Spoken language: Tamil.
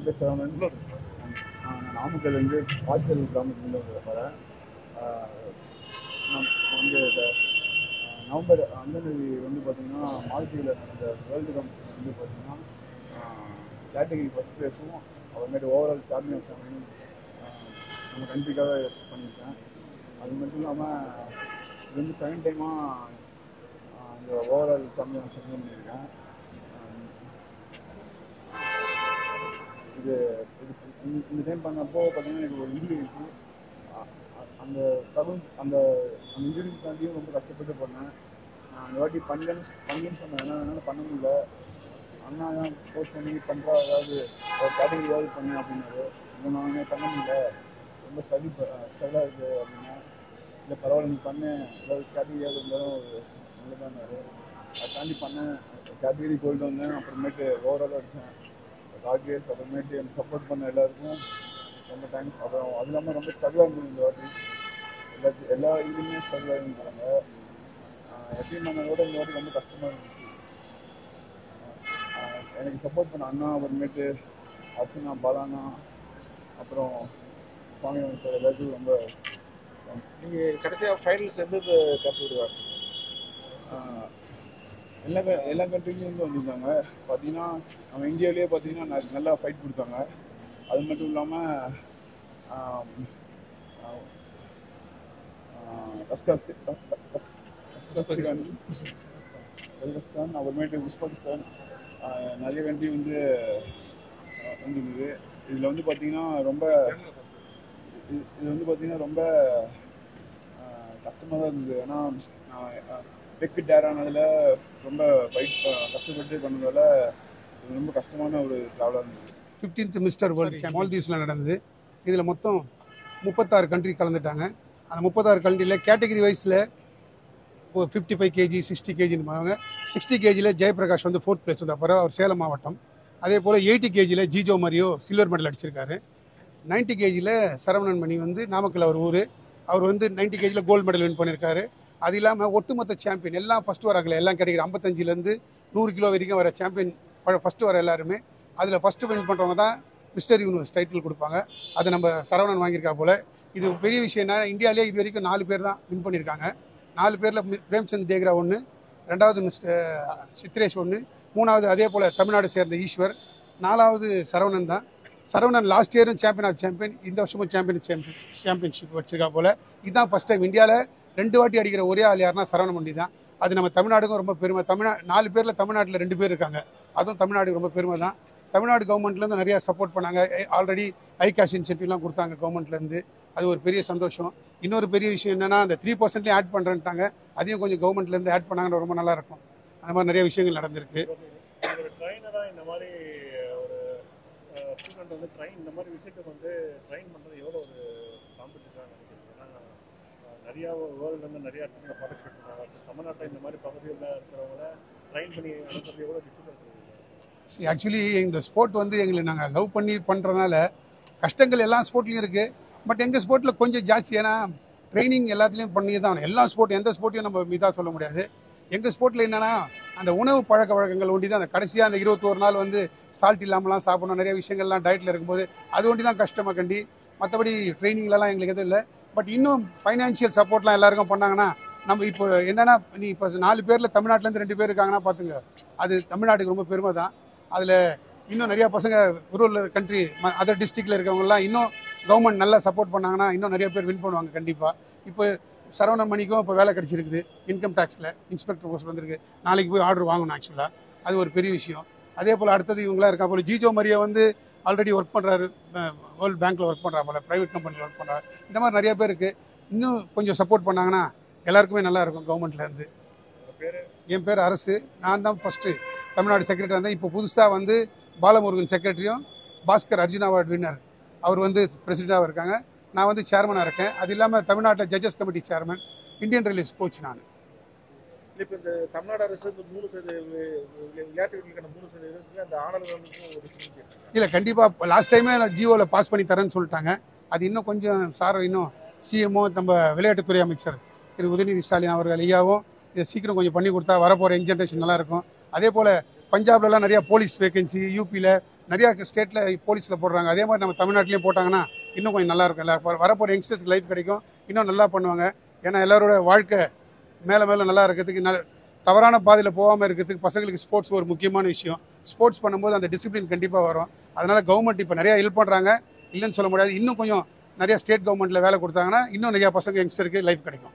என் பேர் சரவணன். நான் நாமக்கல்லேருந்து பாய்ச்சல் கிராமத்துலேருந்து வரேன். நான் வந்து நவம்பர் 5 வந்து பார்த்திங்கன்னா மாலத்தீவில் நடந்த வேர்ல்டு கப் வந்து பார்த்திங்கன்னா கேட்டகரி ஃபஸ்ட் ப்ளேஸும் அப்புறமேட்டு ஓவரால் சாம்பியன்ஸ் நம்ம கண்ட்ரிக்காக பண்ணியிருக்கேன். அது மட்டும் இல்லாமல் இது வந்து 7 டைமாக இந்த ஓவரால் சாம்பியன்ஷிப் பண்ணியிருக்கேன். இது இந்த டைம் பண்ணப்போ பார்த்தீங்கன்னா எனக்கு ஒரு இன்ஜுரி இருந்துச்சு. அந்த ஸ்ட்ரகிள் அந்த இன்ஜுரி தாண்டியும் ரொம்ப கஷ்டப்பட்டு பண்ணேன். நான் அந்த வாட்டி பண்ணலன்னு சொன்னேன். என்னால் பண்ண முடியல. அண்ணா தான் ஃபோர்ஸ் பண்ணி பண்ணுறா, ஏதாவது ஒரு கேட்டகரி ஏதாவது பண்ணேன் அப்படின்னாரு. இல்லை நான் பண்ண முடியல, ரொம்ப ஸ்ட்ரகிளாக இருக்குது அப்படின்னா. இல்லை பரவாயில்ல, நீ பண்ணு, ஏதாவது கேட்டகரியாவது இருந்தாலும் ஒரு நல்லதானாரு. அதை தாண்டி பண்ணேன். கேட்டகரி கோல்டு வந்தேன். அப்புறமேட்டு ஓவராலாக அடித்தேன். ராகேஷ், அப்புறமேட்டு எனக்கு சப்போர்ட் பண்ண எல்லாருக்கும் ரொம்ப தேங்க்ஸ். அப்புறம் அது இல்லாமல் ரொம்ப ஸ்ட்ரகிளாக இருந்தது இந்த வாட்டி. எல்லா இதுலேயுமே ஸ்ட்ரகிளாக இருந்தாங்க. எப்பயும் பண்ணதோட இந்த வாட்டி ரொம்ப கஷ்டமாக இருந்துச்சு. எனக்கு சப்போர்ட் பண்ண அண்ணா, அப்புறமேட்டு அர்ச்சனா, பாலானா, அப்புறம் சுவாமி சார் எல்லாத்துக்கும் ரொம்ப. நீங்கள் கடைசியாக ஃபைனல்ஸ் எந்த கப்பு விடுவாங்க? எல்லா கண்ட்ரிலேருந்து வந்திருந்தாங்க. பார்த்தீங்கன்னா நம்ம இந்தியாவிலேயே பார்த்தீங்கன்னா நல்லா ஃபைட் கொடுத்தாங்க. அது மட்டும் இல்லாமல் கஸ்கஸ்தான், அப்புறமேட்டு உஸ்பெகிஸ்தான், நிறைய கண்ட்ரி வந்து வந்துருந்தது. இதில் வந்து பார்த்தீங்கன்னா ரொம்ப கஷ்டமாக தான் இருந்தது. ஏன்னா டெக்கு டேர் ஆனதில் ரொம்ப ஃபைட் கஷ்டப்பட்டு பண்ணதால் இது ரொம்ப கஷ்டமான ஒரு ட்ராவலாக இருந்தது. 15th மிஸ்டர் வேர்ல்டு மால்தீவ்ஸில் நடந்தது. இதில் மொத்தம் 36 கண்ட்ரி கலந்துட்டாங்க. அந்த 36 கண்ட்ரியில் கேட்டகரி வைஸில் 55 kg 60 kgன்னு பாருங்க. 60 kgயில் ஜெயபிரகாஷ் வந்து 4th பிளேஸ் வந்தார். அவர் சேலம் மாவட்டம். அதே போல் 80 kgயில் ஜிஜோ மரியோ சில்வர் மெடல் அடிச்சிருக்காரு. 90 kgயில் சரவணன் மணி வந்து நாமக்கல் அவர் ஊர். அவர் வந்து 90 kgயில் கோல்டு மெடல் வின் பண்ணியிருக்காரு. அது இல்லாமல் ஒட்டுமொத்த சாம்பியன் எல்லாம் ஃபஸ்ட்டு வராங்களே, எல்லாம் கேட்டகரி 55லேருந்து 100 கிலோ வரைக்கும் வர சாம்பியன் ஃபஸ்ட்டு வர எல்லாருமே அதில் ஃபஸ்ட்டு வின் பண்ணுறவங்க தான் மிஸ்டர் யூனிவர்ஸ் டைட்டில் கொடுப்பாங்க. அதை நம்ம சரவணன் வாங்கியிருக்கா போல். இது பெரிய விஷயம் என்ன, இந்தியாவிலே இது வரைக்கும் 4 பேர் தான் வின் பண்ணியிருக்காங்க. 4 பேரில் பிரேம்சந்த் டேக்ரா 1, 2வது மிஸ்டர் சித்ரேஷ் 1, 3வது அதே போல் தமிழ்நாடு சேர்ந்த ஈஸ்வர், 4வது சரவணன் தான். சரவணன் லாஸ்ட் இயரும் சாம்பியன் ஆஃப் சாம்பியன், இந்த வருஷமும் சாம்பியன்ஷிப் வச்சிருக்கா போல். இதுதான் ஃபஸ்ட் டைம் இந்தியாவில் 2 வாட்டி அடிக்கிற ஒரே ஆள் யாருன்னா சரவணன் மண்டி தான். அது நம்ம தமிழ்நாடுக்கும் ரொம்ப பெருமை. 4 பேரில் தமிழ்நாட்டில் 2 பேர் இருக்காங்க. அதுவும் தமிழ்நாடு ரொம்ப பெருமை தான். தமிழ்நாடு கவர்மெண்ட்லேருந்து நிறையா சப்போர்ட் பண்ணாங்க. ஆல்ரெடி ஐ கேஷ் இன்சென்டிவ்லாம் கொடுத்தாங்க கவர்மெண்ட்லேருந்து. அது ஒரு பெரிய சந்தோஷம். இன்னொரு பெரிய விஷயம் என்னென்னா, அந்த 3%லேயும் ஆட் பண்ணுறேன்ட்டாங்க. அதையும் கொஞ்சம் கவர்மெண்ட்லேருந்து ஆட் பண்ணாங்கன்னு ரொம்ப நல்லா இருக்கும். அந்த மாதிரி நிறைய விஷயங்கள் நடந்திருக்கு. ஒரு ட்ரைனராக இந்த மாதிரி ஒரு ஸ்டூடெண்ட் வந்து இந்த மாதிரி விஷயத்தை வந்து ட்ரைன் பண்ணுறது எவ்வளோ ஒரு காம்படிட்டிவாக நினைக்கிறீங்க? ஏன்னா நிறையா வேர்ல்டுலேருந்து நிறையா இடத்துல பார்ட்டிசிபேட் பண்ணுவாங்க. தமிழ்நாட்டில் இந்த மாதிரி பகுதியில் இருக்கிறவங்கள ட்ரைன் பண்ணி நடத்துறது எவ்வளோ டிஃபிகல்ட் இருக்குது? ஆக்சுவலி இந்த ஸ்போர்ட் வந்து எங்களை நாங்கள் லவ் பண்ணி பண்ணுறதுனால கஷ்டங்கள் எல்லா ஸ்போர்ட்லேயும் இருக்குது. பட் எங்கள் ஸ்போர்ட்டில் கொஞ்சம் ஜாஸ்தி. ஏன்னா ட்ரைனிங் எல்லாத்துலேயும் பண்ணி தான் எல்லா ஸ்போர்ட், எந்த ஸ்போர்ட்டையும் நம்ம இதாக சொல்ல முடியாது. எங்கள் ஸ்போர்ட்டில் என்னென்னா, அந்த உணவு பழக்க வழக்கங்கள் ஒண்டி தான். அந்த கடைசியாக அந்த 21 நாள் வந்து சால்ட் இல்லாமலாம் சாப்பிடணும், நிறைய விஷயங்கள்லாம் டயட்டில் இருக்கும்போது அது ஒண்டி தான் கஷ்டமாக கண்டி. மற்றபடி ட்ரைனிங்லலாம் எங்களுக்கு எதுவும் இல்லை. பட் இன்னும் ஃபைனான்ஷியல் சப்போர்ட்லாம் எல்லாருக்கும் பண்ணாங்கன்னா, நம்ம இப்போ என்னென்னா, நீ இப்போ 4 பேரில் தமிழ்நாட்டிலேருந்து 2 பேர் இருக்காங்கன்னா பார்த்துங்க, அது தமிழ்நாட்டுக்கு ரொம்ப பெருமை தான். அதில் இன்னும் நிறையா பசங்க ரூரல் கண்ட்ரி அதர் டிஸ்ட்ரிக்டில் இருக்கவங்கலாம் இன்னும் கவர்மெண்ட் நல்லா சப்போர்ட் பண்ணாங்கன்னா இன்னும் நிறைய பேர் வின் பண்ணுவாங்க கண்டிப்பாக. இப்போ சரவணன் மணிக்கும் இப்போ வேலை கிடச்சிருக்குது. இன்கம் டேக்ஸில் இன்ஸ்பெக்டர் போஸ்ட் வந்திருக்கு. நாளைக்கு போய் ஆர்டர் வாங்கணும். ஆக்சுவலாக அது ஒரு பெரிய விஷயம். அதே போல் அடுத்தது இவங்களாம் இருக்கா போல். ஜிஜோ மரியா வந்து ஆல்ரெடி ஒர்க் பண்ணுறாரு, வேர்ல்டு பேங்க்கில் ஒர்க் பண்ணுறா போல், ப்ரைவேட் கம்பெனியில் ஒர்க் பண்ணுறாரு. இந்த மாதிரி நிறைய பேர் இருக்குது. இன்னும் கொஞ்சம் சப்போர்ட் பண்ணாங்கன்னா எல்லாருக்குமே நல்லாயிருக்கும் கவர்மெண்ட்லேருந்து. என் பேர் அரசு. நான் தான் ஃபஸ்ட்டு தமிழ்நாடு செக்ரட்டரி இருந்தேன். இப்போ புதுசாக வந்து பாலமுருகன் செக்ரட்டரியும் பாஸ்கர் அர்ஜுனா அவார்டு வின்னர் அவர் வந்து பிரசிடெண்ட்டாக இருக்காங்க. நான் வந்து சேர்மனாக இருக்கேன். அது இல்லாமல் தமிழ்நாட்டில் judges committee chairman, Indian railways coach நான். இப்போ இந்த தமிழ்நாடு அரசு இந்த 3% விளையாட்டு வீரர்களுக்கான 3% அந்த ஆனல்களுக்கும் இல்லை, கண்டிப்பாக லாஸ்ட் டைமே ஜியோவில் பாஸ் பண்ணி தரேன்னு சொல்லிட்டாங்க. அது இன்னும் கொஞ்சம் இன்னும் சிஎம்ஓ நம்ம விளையாட்டுத்துறை அமைச்சர் திரு உதயநிதி ஸ்டாலின் அவர்கள் ஐயாவும் இதை சீக்கிரம் கொஞ்சம் பண்ணி கொடுத்தா வரப்போகிற யங் ஜென்ரேஷன் நல்லாயிருக்கும். அதே போல் பஞ்சாப்லலாம் நிறையா போலீஸ் வேகன்சி, யூபியில் நிறையா ஸ்டேட்டில் போலீஸில் போடுறாங்க. அதே மாதிரி நம்ம தமிழ்நாட்டிலையும் போட்டாங்கன்னா இன்னும் கொஞ்சம் நல்லா இருக்கும். வரப்போகிற யங்ஸ்டர்ஸ்க்கு லைஃப் கிடைக்கும், இன்னும் நல்லா பண்ணுவாங்க. ஏன்னா எல்லாரோட வாழ்க்கை மேலே மேலே நல்லா இருக்கிறதுக்கு, தவறான பாதையில் போகாமல் இருக்கிறதுக்கு பசங்களுக்கு ஸ்போர்ட்ஸ் ஒரு முக்கியமான விஷயம். ஸ்போர்ட்ஸ் பண்ணும்போது அந்த டிசிப்ளின் கண்டிப்பாக வரும். அதனால் கவர்மெண்ட் இப்போ நிறையா ஹெல்ப் பண்ணுறாங்க, இல்லைன்னு சொல்ல முடியாது. இன்னும் கொஞ்சம் நிறையா ஸ்டேட் கவர்மெண்ட்டில் வேலை கொடுத்தாங்கன்னா இன்னும் நிறையா பசங்க யங்ஸ்டருக்கு லைஃப் கிடைக்கும்.